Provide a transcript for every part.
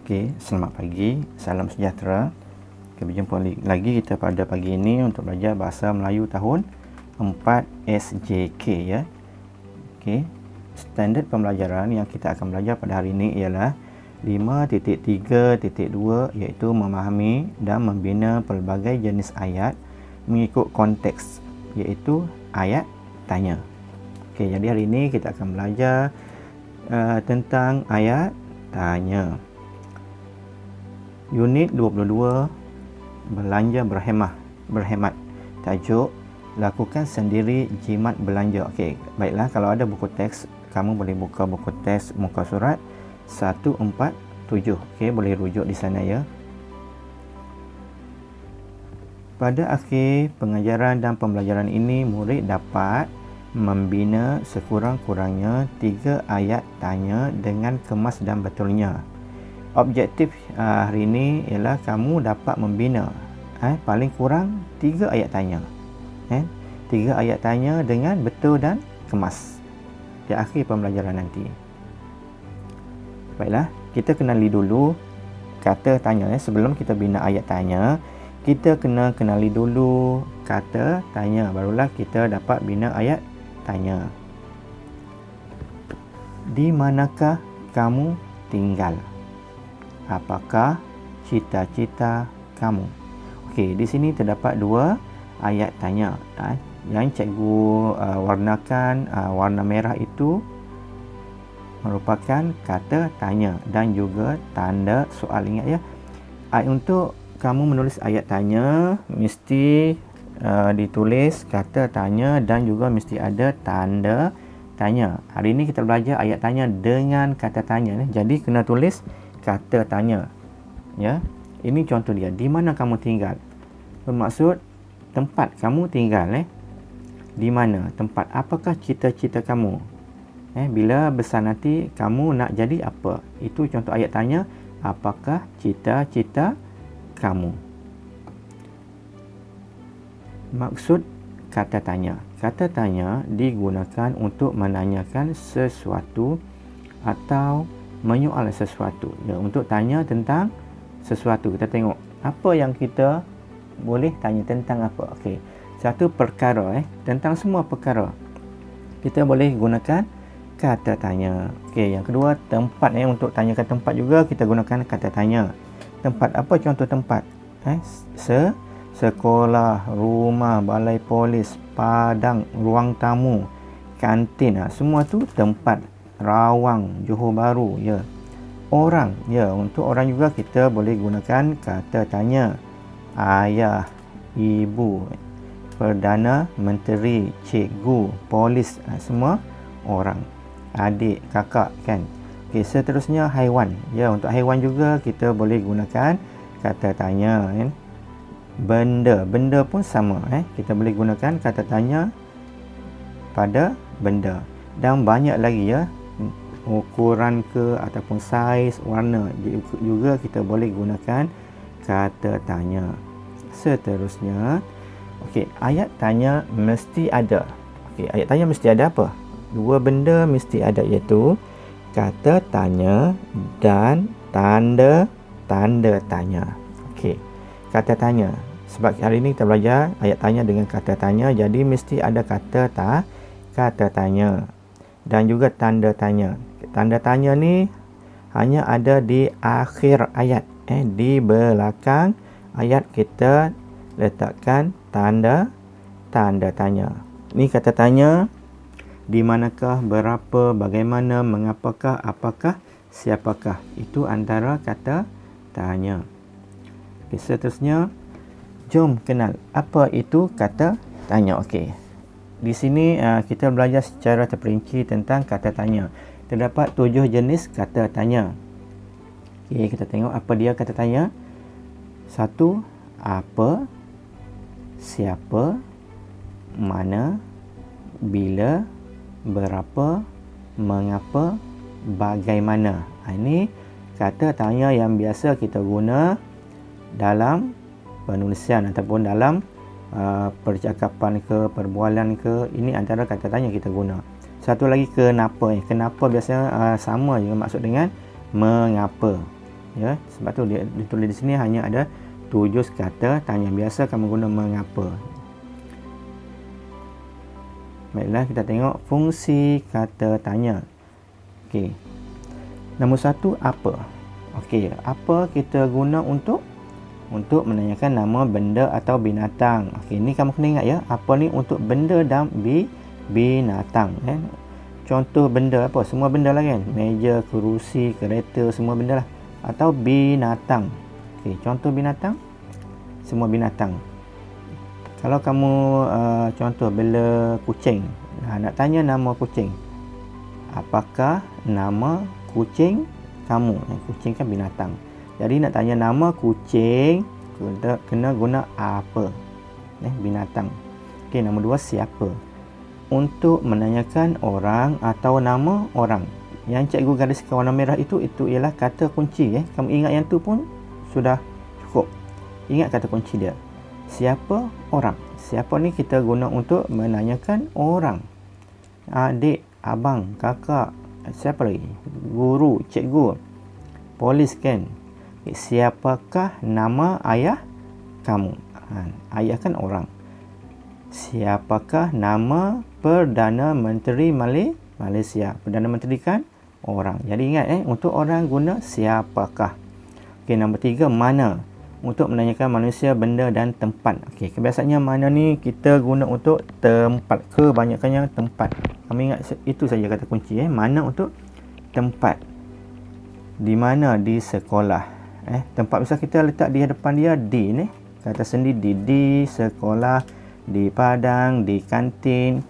Okey, selamat pagi, salam sejahtera. Kita berjumpa lagi kita pada pagi ini untuk belajar bahasa Melayu tahun 4 SJK ya. Okey, standard pembelajaran yang kita akan belajar pada hari ini ialah 5.3.2 iaitu memahami dan membina pelbagai jenis ayat mengikut konteks, iaitu ayat tanya. Okey, jadi hari ini kita akan belajar tentang ayat tanya. Unit 22, belanja berhemat. Tajuk, lakukan sendiri jimat belanja. Okey, baiklah, kalau ada buku teks, kamu boleh buka buku teks muka surat 147. Okey, boleh rujuk di sana ya. Pada akhir pengajaran dan pembelajaran ini, murid dapat membina sekurang-kurangnya 3 ayat tanya dengan kemas dan betulnya. Objektif hari ini ialah kamu dapat membina paling kurang 3 ayat tanya. 3 ayat tanya dengan betul dan kemas di akhir pembelajaran nanti. Baiklah, kita kenali dulu kata tanya. Sebelum kita bina ayat tanya, kita kena kenali dulu kata tanya, barulah kita dapat bina ayat tanya. Di manakah kamu tinggal? Apakah cita-cita kamu? Okey, di sini terdapat 2 ayat tanya. Yang cikgu warnakan warna merah itu merupakan kata tanya dan juga tanda soal. Ingat ya, untuk kamu menulis ayat tanya mesti ditulis kata tanya dan juga mesti ada tanda tanya. Hari ini kita belajar ayat tanya dengan kata tanya. Jadi kena tulis kata tanya ya. Ini contoh dia, di mana kamu tinggal, bermaksud tempat kamu tinggal. Di mana tempat, apakah cita-cita kamu, bila besar nanti kamu nak jadi apa. Itu contoh ayat tanya, apakah cita-cita kamu. Maksud kata tanya, kata tanya digunakan untuk menanyakan sesuatu atau menyoal sesuatu ya, untuk tanya tentang sesuatu. Kita tengok apa yang kita boleh tanya tentang apa. Okey, satu perkara tentang semua perkara kita boleh gunakan kata tanya. Okey, yang kedua tempat untuk tanyakan tempat juga kita gunakan kata tanya. Tempat apa contoh tempat? Sekolah, rumah, balai polis, padang, ruang tamu, kantin, semua tu tempat. Rawang, Johor Bahru ya. Orang ya, untuk orang juga kita boleh gunakan kata tanya. Ayah, ibu, perdana menteri, cikgu, polis, semua orang. Adik, kakak kan. Okey, seterusnya haiwan ya. Untuk haiwan juga kita boleh gunakan kata tanya kan. Benda pun sama kita boleh gunakan kata tanya pada benda. Dan banyak lagi ya, ukuran ke ataupun saiz, warna juga kita boleh gunakan kata tanya. Seterusnya, okey, ayat tanya mesti ada. Okey, ayat tanya mesti ada apa? 2 benda mesti ada, iaitu kata tanya dan tanda tanya. Okey, kata tanya. Sebab hari ini kita belajar ayat tanya dengan kata tanya, jadi mesti ada kata tanya dan juga tanda tanya. Tanda tanya ni hanya ada di akhir ayat. Di belakang ayat kita letakkan tanda tanya. Ni kata tanya, di manakah, berapa, bagaimana, mengapakah, apakah, siapakah. Itu antara kata tanya. Okay, seterusnya, jom kenal apa itu kata tanya. Okey, di sini kita belajar secara terperinci tentang kata tanya. Terdapat 7 jenis kata tanya. Okey, kita tengok apa dia kata tanya. 1. Apa, siapa, mana, bila, berapa, mengapa, bagaimana. Ini kata tanya yang biasa kita guna dalam penulisan ataupun dalam percakapan ke, perbualan ke. Ini antara kata tanya kita guna. Satu lagi kenapa. Kenapa biasanya sama juga maksud dengan mengapa. ya. Sebab tu dia ditulis di sini hanya ada 7 kata tanya. Biasa kamu guna mengapa. Baiklah, kita tengok fungsi kata tanya. Okey. Nombor 1, apa? Okey, apa kita guna untuk menanyakan nama benda atau binatang. Okey, ni kamu kena ingat ya. Apa ni untuk benda dan binatang, Contoh benda apa? Semua benda lah kan. Meja, kerusi, kereta, semua benda lah. Atau binatang. Okey, contoh binatang. Semua binatang. Kalau kamu contoh bela kucing, nak tanya nama kucing. Apakah nama kucing kamu? Kucing kan binatang. Jadi nak tanya nama kucing, kena guna apa? Binatang. Okey, nombor 2, siapa? Untuk menanyakan orang atau nama orang. Yang cikgu gariskan warna merah itu ialah kata kunci. Kamu ingat yang tu pun sudah cukup. Ingat kata kunci dia. Siapa? Orang. Siapa ni kita guna untuk menanyakan orang. Adik, abang, kakak, siapa lagi? Guru, cikgu, polis kan. Siapakah nama ayah kamu? Ayah kan orang. Siapakah nama Perdana Menteri Malaysia? Perdana Menteri kan orang. Jadi ingat untuk orang guna siapakah. Okey, nombor 3, mana? Untuk menanyakan manusia, benda dan tempat. Okey, kebiasaannya mana ni kita guna untuk tempat. Kebanyakannya tempat. Kami ingat itu saja kata kunci. Mana untuk tempat. Di mana? Di sekolah. Tempat besar kita letak di hadapan dia di ni. Kata sendi di sekolah, di padang, di kantin,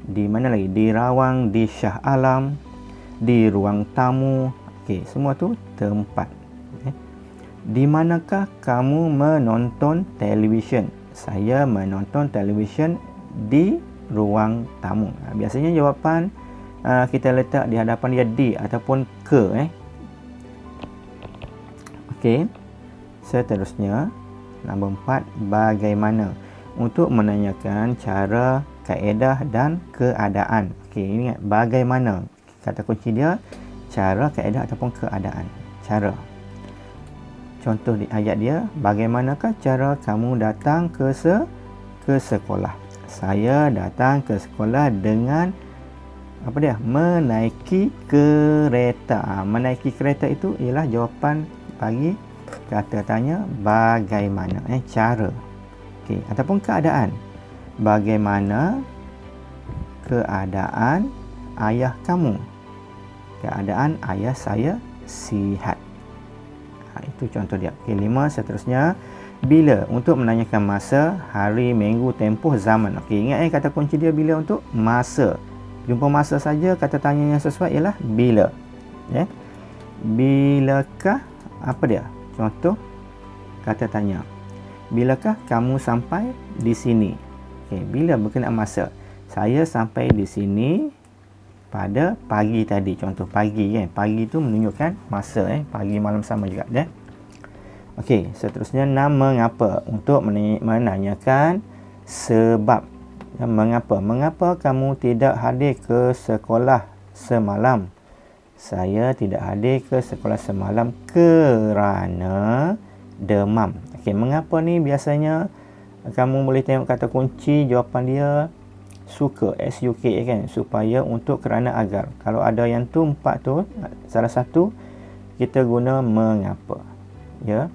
di mana lagi? Di rawang, di Shah Alam, di ruang tamu. Okey, semua tu tempat. Di manakah kamu menonton televisyen? Saya menonton televisyen di ruang tamu. Biasanya jawapan kita letak di hadapan dia di ataupun ke. Okey. Seterusnya, nombor 4, bagaimana? Untuk menanyakan cara, kaedah dan keadaan. Okey, ingat bagaimana. Kata kunci dia cara, kaedah ataupun keadaan. Cara. Contoh di ayat dia, bagaimanakah cara kamu datang ke sekolah? Saya datang ke sekolah dengan menaiki kereta. Menaiki kereta itu ialah jawapan bagi kata tanya bagaimana, cara. Okey, ataupun keadaan. Bagaimana keadaan ayah kamu? Keadaan ayah saya sihat. Itu contoh dia. Okey, 5, seterusnya bila. Untuk menanyakan masa, hari, minggu, tempoh, zaman. Okey, ingat kata kunci dia bila untuk masa. Jumpa masa saja, kata tanya yang sesuai ialah bila. Bilakah apa dia? Contoh kata tanya. Bilakah kamu sampai di sini? Okey, bila berkenaan masa. Saya sampai di sini pada pagi tadi. Contoh pagi Pagi tu menunjukkan masa Pagi malam sama juga Okey, seterusnya mengapa. Untuk menanyakan sebab. Mengapa? Mengapa kamu tidak hadir ke sekolah semalam? Saya tidak hadir ke sekolah semalam kerana demam. Okey, mengapa ni biasanya kamu boleh tengok kata kunci jawapan dia suka, SUK kan, supaya, untuk, kerana, agar. Kalau ada yang tu 4 tu, salah satu kita guna mengapa. Ya.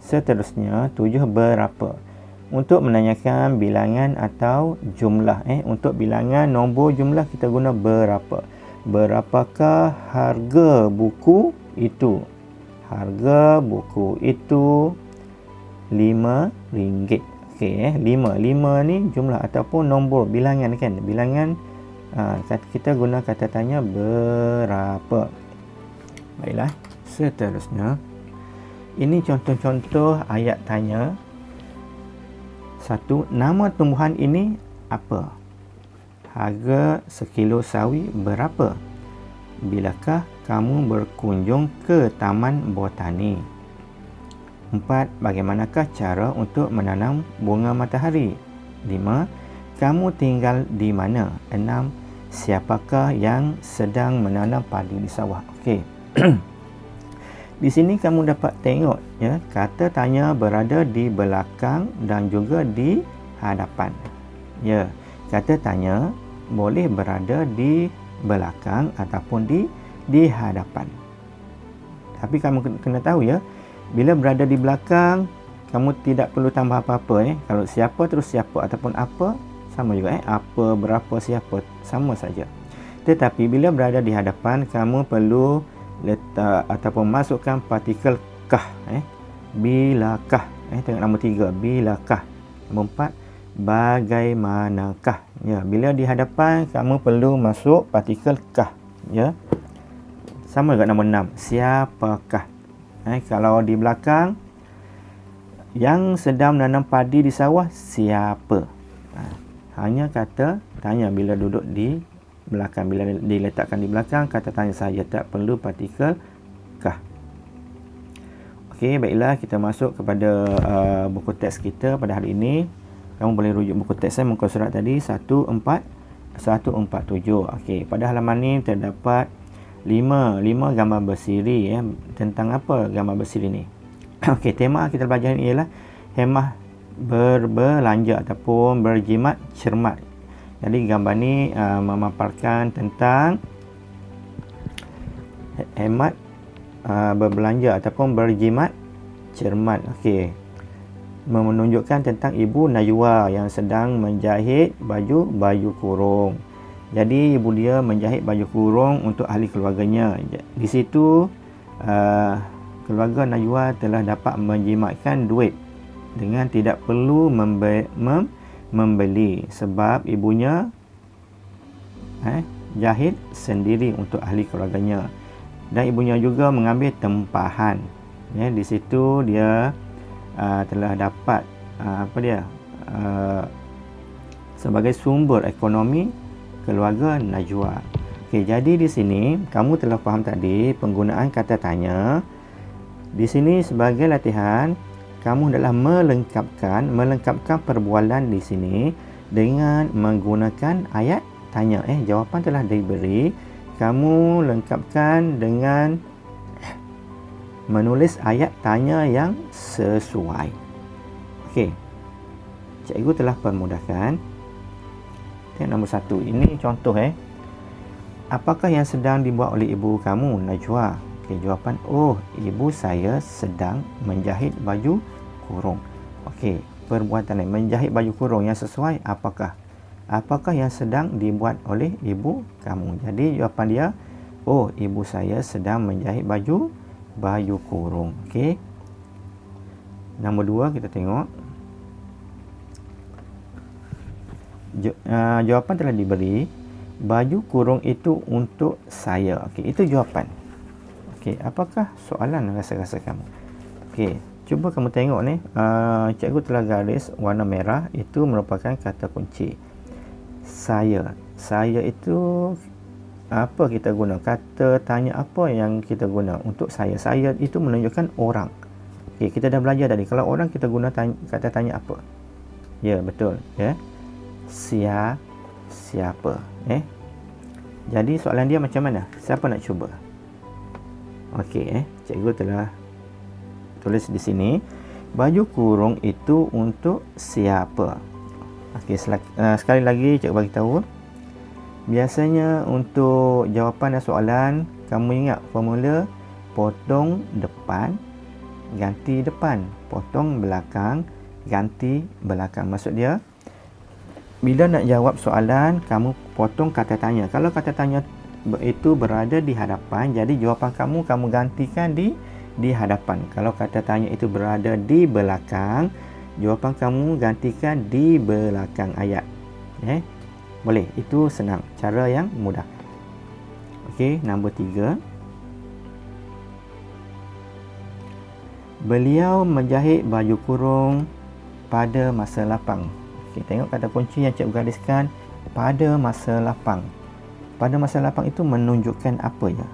Seterusnya 7, berapa. Untuk menanyakan bilangan atau jumlah. Untuk bilangan, nombor, jumlah kita guna berapa. Berapakah harga buku itu? Harga buku itu RM5. Okey, 5 ni jumlah ataupun nombor, bilangan kan. Bilangan kita guna kata tanya berapa. Baiklah, seterusnya ini contoh-contoh ayat tanya. 1, nama tumbuhan ini apa? Harga sekilo sawi berapa? Bilakah kamu berkunjung ke taman botani? 4, bagaimanakah cara untuk menanam bunga matahari? 5, kamu tinggal di mana? 6, siapakah yang sedang menanam padi di sawah? Okey, Di sini kamu dapat tengok ya, kata tanya berada di belakang dan juga di hadapan. Ya, kata tanya boleh berada di belakang ataupun di hadapan. Tapi kamu kena tahu ya, bila berada di belakang, kamu tidak perlu tambah apa-apa Kalau siapa terus siapa ataupun apa, sama juga apa, berapa, siapa, sama saja. Tetapi bila berada di hadapan, kamu perlu letak ataupun masukkan partikel kah. Bilakah. Tengok nombor 3, bilakah. Nombor 4, bagaimanakah. Ya, bila di hadapan kamu perlu masuk partikel kah. Ya. Sama juga nombor 6, siapakah. Kalau di belakang, yang sedang menanam padi di sawah siapa. Hanya kata tanya bila duduk di belakang. Bila diletakkan di belakang, kata tanya saja, tak perlu partikel kah. Okey, baiklah, kita masuk kepada buku teks kita pada hari ini. Kamu boleh rujuk buku teks saya muka surat tadi 147. Okey, pada halaman ni terdapat 5 gambar bersiri tentang apa gambar bersiri ni. Okey, tema kita belajar ni ialah hemah berbelanja ataupun berjimat cermat. Jadi gambar ni memaparkan tentang hemat berbelanja ataupun berjimat cermat. Okey. Menunjukkan tentang Ibu Najwa yang sedang menjahit baju kurung. Jadi ibu dia menjahit baju kurung untuk ahli keluarganya. Di situ keluarga Najwa telah dapat menjimatkan duit dengan tidak perlu membeli sebab ibunya jahit sendiri untuk ahli keluarganya, dan ibunya juga mengambil tempahan. Di situ dia telah dapat sebagai sumber ekonomi keluarga Najwa. Okey, jadi di sini kamu telah faham tadi penggunaan kata tanya. Di sini sebagai latihan, kamu adalah melengkapkan perbualan di sini dengan menggunakan ayat tanya. Jawapan telah diberi, kamu lengkapkan dengan menulis ayat tanya yang sesuai. Okey, cikgu telah permudahkan. Tengok nombor 1. Ini contoh apakah yang sedang dibuat oleh ibu kamu, Najwa? Okey, jawapan, ibu saya sedang menjahit baju kurung. Okey, perbuatan menjahit baju kurung yang sesuai apakah? Apakah yang sedang dibuat oleh ibu kamu? Jadi jawapan dia, ibu saya sedang menjahit baju kurung. Okey. Nombor 2 kita tengok. Jawapan telah diberi, baju kurung itu untuk saya. Okey, itu jawapan. Okey, apakah soalan rasa-rasa kamu? Okey, cuba kamu tengok ni. Cikgu telah garis warna merah, itu merupakan kata kunci. Saya itu apa kita guna? Kata tanya apa yang kita guna untuk saya? Saya itu menunjukkan orang. Okey, kita dah belajar tadi. Kalau orang kita guna kata tanya apa? Ya, betul. Ya. Siapa? Jadi soalan dia macam mana? Siapa nak cuba? Okey, cikgu telah tulis di sini, baju kurung itu untuk siapa? Okey, sekali lagi cikgu bagi tahu. Biasanya untuk jawapan dan soalan, kamu ingat formula potong depan, ganti depan, potong belakang, ganti belakang. Maksud dia, bila nak jawab soalan, kamu potong kata tanya. Kalau kata tanya itu berada di hadapan, jadi jawapan kamu gantikan di hadapan. Kalau kata tanya itu berada di belakang, jawapan kamu gantikan di belakang ayat. Boleh, itu senang, cara yang mudah. Okey, nombor 3. Beliau menjahit baju kurung pada masa lapang. Okey, tengok kata kunci yang cikgu gariskan, pada masa lapang. Pada masa lapang itu menunjukkan apa ya?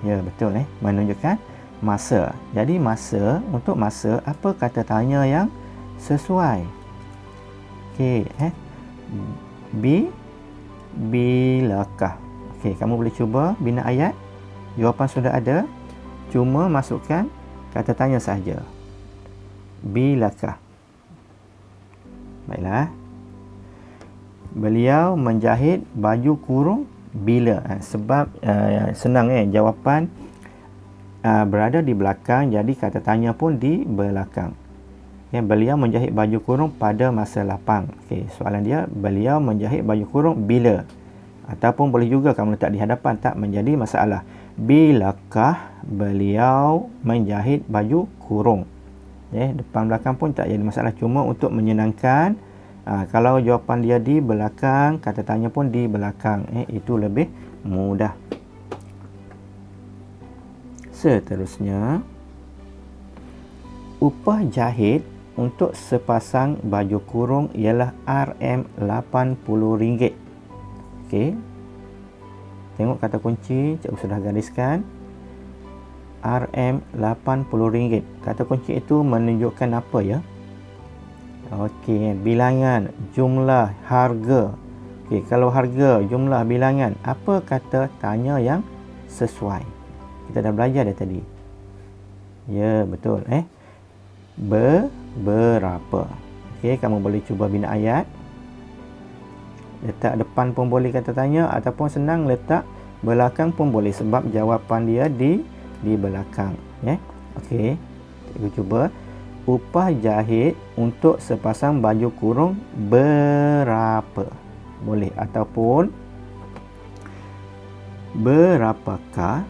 Ya, betul menunjukkan masa. Jadi masa, untuk masa, apa kata tanya yang sesuai? Okey, bilakah. Okey, kamu boleh cuba bina ayat. Jawapan sudah ada, cuma masukkan kata tanya sahaja. Bilakah? Baiklah. Beliau menjahit baju kurung bila? Sebab senang jawapan berada di belakang, jadi kata tanya pun di belakang. Beliau menjahit baju kurung pada masa lapang. Soalan dia, beliau menjahit baju kurung bila? Ataupun boleh juga kamu letak di hadapan, tak menjadi masalah. Bilakah beliau menjahit baju kurung? Depan belakang pun tak jadi masalah, cuma untuk menyenangkan, kalau jawapan dia di belakang, kata tanya pun di belakang, itu lebih mudah. Seterusnya, upah jahit untuk sepasang baju kurung ialah RM80. Tengok kata kunci, cikgu sudah gariskan. RM80. Kata kunci itu menunjukkan apa ya? Bilangan, jumlah, harga. Kalau harga, jumlah, bilangan, apa kata tanya yang sesuai? Kita dah belajar dah tadi. Ya, betul. Berapa? Kamu boleh cuba bina ayat. Letak depan pun boleh kata tanya, ataupun senang letak belakang pun boleh, sebab jawapan dia di belakang. Cikgu cuba. Upah jahit untuk sepasang baju kurung berapa? Boleh. Ataupun berapakah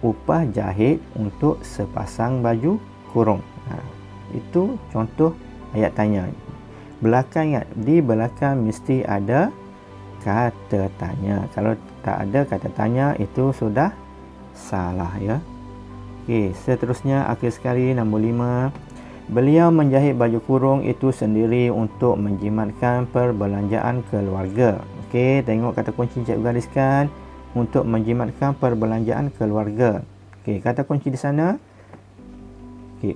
upah jahit untuk sepasang baju kurung? Itu contoh ayat tanya. Belakang, ingat, di belakang mesti ada kata tanya. Kalau tak ada kata tanya, itu sudah salah ya. Seterusnya, akhir sekali, nombor 5. Beliau menjahit baju kurung itu sendiri untuk menjimatkan perbelanjaan keluarga. Tengok kata kunci cikgu gariskan, untuk menjimatkan perbelanjaan keluarga. Kata kunci di sana,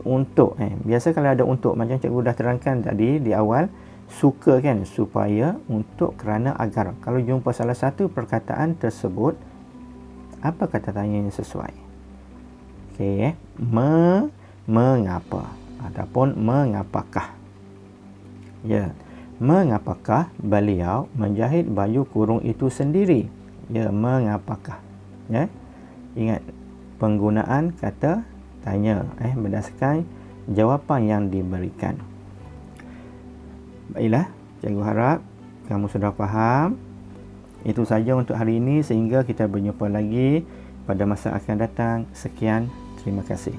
untuk. Biasa kalau ada untuk, macam cikgu dah terangkan tadi di awal, suka kan, supaya, untuk, kerana, agar. Kalau jumpa salah satu perkataan tersebut, apa kata tanya yang sesuai? Mengapa ataupun mengapakah? Mengapakah beliau menjahit baju kurung itu sendiri? Mengapakah? Ingat penggunaan kata tanya berdasarkan jawapan yang diberikan. Baiklah, cikgu harap kamu sudah faham. Itu saja untuk hari ini, sehingga kita berjumpa lagi pada masa akan datang. Sekian, terima kasih.